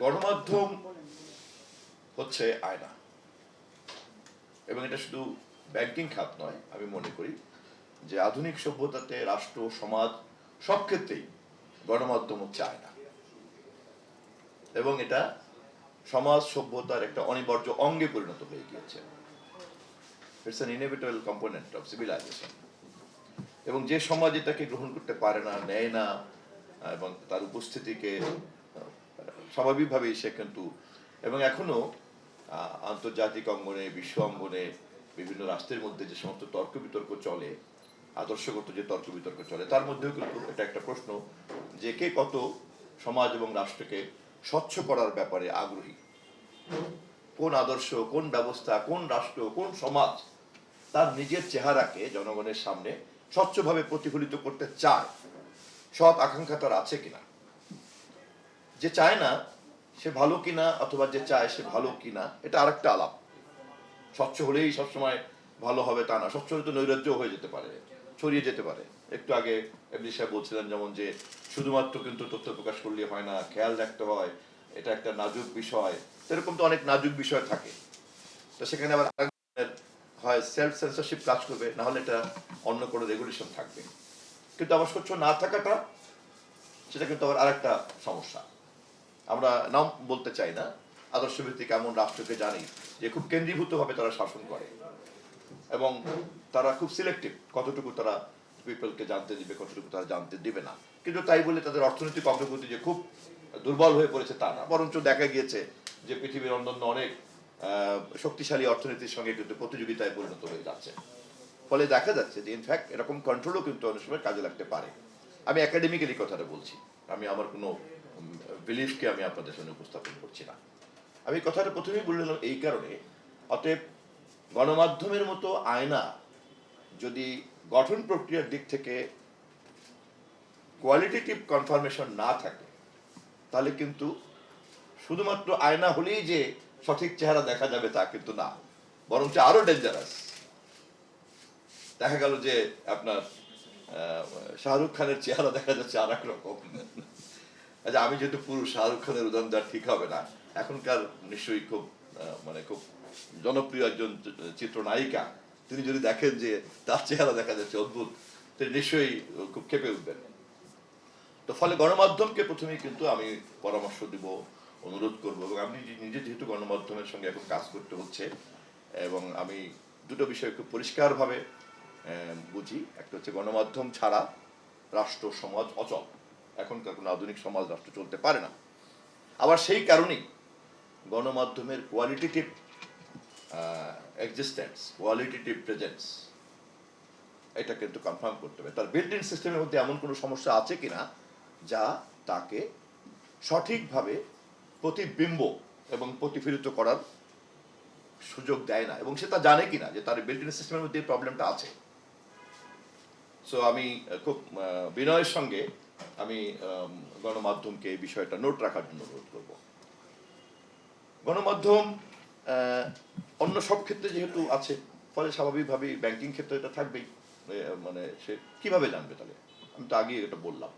গণমাধ্যম হচ্ছে আয়না, এবং এটা শুধু ব্যাংকিং খাত নয়। আমি মনে করি যে আধুনিক সভ্যতাতে রাষ্ট্র, সমাজ সব ক্ষেত্রেই গণমাধ্যম হচ্ছে আয়না, এবং এটা সমাজ সভ্যতার একটা অনিবার্য অঙ্গে পরিণত হয়ে গিয়েছে। It's an inevitable component of civilisation. এবং যে সমাজ এটাকে গ্রহণ করতে পারে না, নেয় না, এবং তার উপস্থিতিকে স্বাভাবিকভাবেই সে কিন্তু, এবং এখনো আন্তর্জাতিক অঙ্গনে, বিশ্ব অঙ্গনে বিভিন্ন রাষ্ট্রের মধ্যে যে সমস্ত তর্ক বিতর্ক চলে, আদর্শগত যে তর্ক বিতর্ক চলে, তার মধ্যেও কিন্তু এটা একটা প্রশ্ন যে কে কত সমাজ এবং রাষ্ট্রকে স্বচ্ছ করার ব্যাপারে আগ্রহী, কোন আদর্শ, কোন ব্যবস্থা, কোন রাষ্ট্র, কোন সমাজ তার নিজের চেহারাকে জনগণের সামনে স্বচ্ছভাবে প্রতিফলিত করতে চায়, সৎ আকাঙ্ক্ষা তার আছে কিনা। যে চায় না সে ভালো কিনা, অথবা যে চায় সে ভালো কিনা, এটা আরেকটা আলাপ। স্বচ্ছ হলেই সবসময় ভালো হবে তা না, স্বচ্ছ হলে তো নৈরাজ্য হয়ে যেতে পারে, ছড়িয়ে যেতে পারে। একটু আগে এমডি সাহেব বলছিলেন যেমন যে শুধুমাত্র কিন্তু তথ্য প্রকাশ করলে হয় না, খেয়াল রাখতে হয়, এটা একটা নাজুক বিষয়। এরকম তো অনেক নাজুক বিষয় থাকে, তো সেখানে আবার হয় সেলফ সেন্সরশিপ কাজ করবে, না হলে এটা অন্য কোনো রেগুলেশন থাকবে। কিন্তু আবার স্বচ্ছ না থাকাটা, সেটা কিন্তু আবার আরেকটা সমস্যা। আমরা নাম বলতে চাই না, আদর্শভিত্তিক এমন রাষ্ট্রকে জানি যে খুব কেন্দ্রীভূতভাবে তারা শাসন করে, এবং তারা খুব সিলেক্টিভ কতটুকু তারা পিপলকে জানতে দিবে, কতটুকু তারা জানতে দিবে না। কিন্তু তাই বলে তাদের অর্থনৈতিক অগ্রগতি যে খুব দুর্বল হয়ে পড়েছে তা না, বরঞ্চ দেখা গিয়েছে যে পৃথিবীর অন্যান্য অনেক শক্তিশালী অর্থনীতির সঙ্গে কিন্তু প্রতিযোগিতায় পরিণত হয়ে যাচ্ছে। ফলে দেখা যাচ্ছে যে ইনফ্যাক্ট এরকম কন্ট্রোলও কিন্তু অনেক সময় কাজে লাগতে পারে। আমি একাডেমিক্যালি কথাটা বলছি, আমি আমার কোনো বিলিফকে আমি আপনাদের সামনে উপস্থাপন করছি না। আমি কথাটা প্রথমেই বললাম এই কারণে, অতএব গণমাধ্যমের মতো আয়না যদি গঠন প্রক্রিয়ার দিক থেকে কোয়ালিটেটিভ কনফার্মেশন না থাকে, তাহলে কিন্তু শুধুমাত্র আয়না হলেই যে সঠিক চেহারা দেখা যাবে তা কিন্তু না, বরঞ্চ আরো ডেঞ্জারাস। দেখা গেল যে আপনার শাহরুখ খানের চেহারা দেখা যাচ্ছে আর এক রকম। আচ্ছা, আমি যেহেতু পুরুষ, শাহরুখ খানের উদাহরণ দেওয়া ঠিক হবে না। এখনকার নিশ্চয়ই খুব খুব জনপ্রিয় একজন চিত্রনায়িকা, তিনি যদি দেখেন যে তার চেহারা দেখা যাচ্ছে অদ্ভুত, তিনি নিশ্চয়ই খুব ক্ষেপে উঠবেন। তো ফলে গণমাধ্যমকে প্রথমেই কিন্তু আমি পরামর্শ দিব, অনুরোধ করব, এবং আমি নিজে যেহেতু গণমাধ্যমের সঙ্গে এখন কাজ করতে হচ্ছে, এবং আমি দুটো বিষয় খুব পরিষ্কারভাবে বুঝি। একটা হচ্ছে গণমাধ্যম ছাড়া রাষ্ট্র, সমাজ অচল। এখনকার কোনো আধুনিক সমাজ, রাষ্ট্র চলতে পারে না। আবার সেই কারণেই গণমাধ্যমের কোয়ালিটেটিভ এক্সিস্টেন্স, কোয়ালিটেটিভ প্রেজেন্স, এটা কিন্তু কনফার্ম করতে হবে। তার বিল্ট ইন সিস্টেমের মধ্যে এমন কোনো সমস্যা আছে কিনা যা তাকে সঠিকভাবে প্রতিবিম্ব এবং প্রতিফলিত করার সুযোগ দেয় না, এবং সে তা জানে কিনা যে তার বিল্ট ইন সিস্টেমের মধ্যে প্রবলেমটা আছে। সো আমি খুব বিনয়ের সঙ্গে আমি গণমাধ্যমকে এই বিষয়টা নোট রাখার জন্য অনুরোধ করব। গণমাধ্যম অন্য সব ক্ষেত্রে যেহেতু আছে, ফলে স্বাভাবিকভাবেই ব্যাংকিং ক্ষেত্রে এটা থাকবেই। সে কিভাবে জানবে তাহলে? আমি তো আগেই এটা বললাম,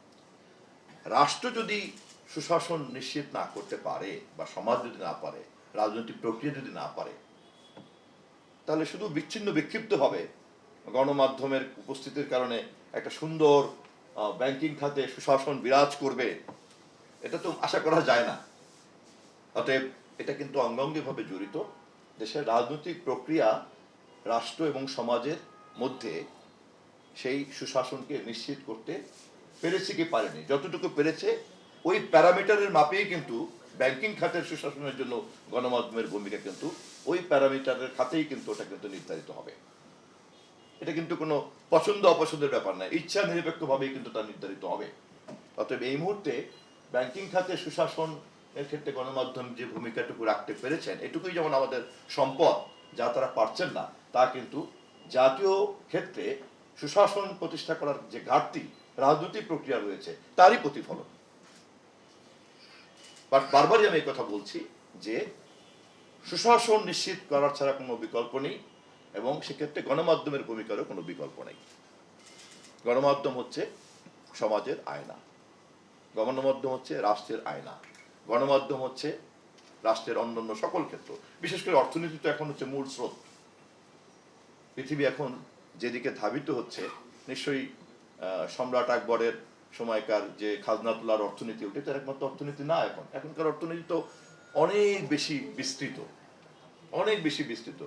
রাষ্ট্র যদি সুশাসন নিশ্চিত না করতে পারে, বা সমাজ যদি না পারে, রাজনৈতিক প্রক্রিয়া যদি না পারে, তাহলে শুধু বিচ্ছিন্ন বিক্ষিপ্তভাবে গণমাধ্যমের উপস্থিতির কারণে একটা সুন্দর ব্যাংকিং খাতে সুশাসন বিরাজ করবে, এটা তো আশা করা যায় না। অতএব এটা কিন্তু অঙ্গাঙ্গিভাবে জড়িত। দেশের রাজনৈতিক প্রক্রিয়া রাষ্ট্র এবং সমাজের মধ্যে সেই সুশাসনকে নিশ্চিত করতে পেরেছে কি পারেনি, যতটুকু পেরেছে ওই প্যারামিটারের মাপেই কিন্তু ব্যাংকিং খাতের সুশাসনের জন্য গণমাধ্যমের ভূমিকা কিন্তু ওই প্যারামিটারের খাতেই কিন্তু ওটা কিন্তু নির্ধারিত হবে। এটা কিন্তু কোনো পছন্দ অপছন্দের ব্যাপার না, ইচ্ছা নিরপেক্ষভাবেই কিন্তু তা নির্ধারিত হবে। অতএব এই মুহূর্তে ব্যাংকিং খাতে সুশাসন এর ক্ষেত্রে গণমাধ্যম যে ভূমিকাটুকু রাখতে পেরেছেন, এটুকুই যেমন আমাদের সম্পদ, যা তারা পারছেন না, তা কিন্তু জাতীয় ক্ষেত্রে সুশাসন প্রতিষ্ঠা করার যে ঘাটতি রাজনৈতিক প্রক্রিয়া রয়েছে তারই প্রতিফলন। বাট বারবারই আমি এই কথা বলছি যে সুশাসন নিশ্চিত করার ছাড়া কোনো বিকল্প নেই, এবং সেক্ষেত্রে গণমাধ্যমের ভূমিকারও কোনো বিকল্প নেই। গণমাধ্যম হচ্ছে সমাজের আয়না, গণমাধ্যম হচ্ছে রাষ্ট্রের আয়না। গণমাধ্যম হচ্ছে রাষ্ট্রের অন্যান্য সকল ক্ষেত্র, বিশেষ করে অর্থনীতি তো এখন হচ্ছে মূল স্রোত। পৃথিবী এখন যেদিকে ধাবিত হচ্ছে, নিশ্চয়ই সম্রাট আকবরের সময়কার যে খাজনা তোলার অর্থনীতি, ওটা তো একমাত্র অর্থনীতি না। এখনকার অর্থনীতি তো অনেক বেশি বিস্তৃত, অনেক বেশি বিস্তৃত।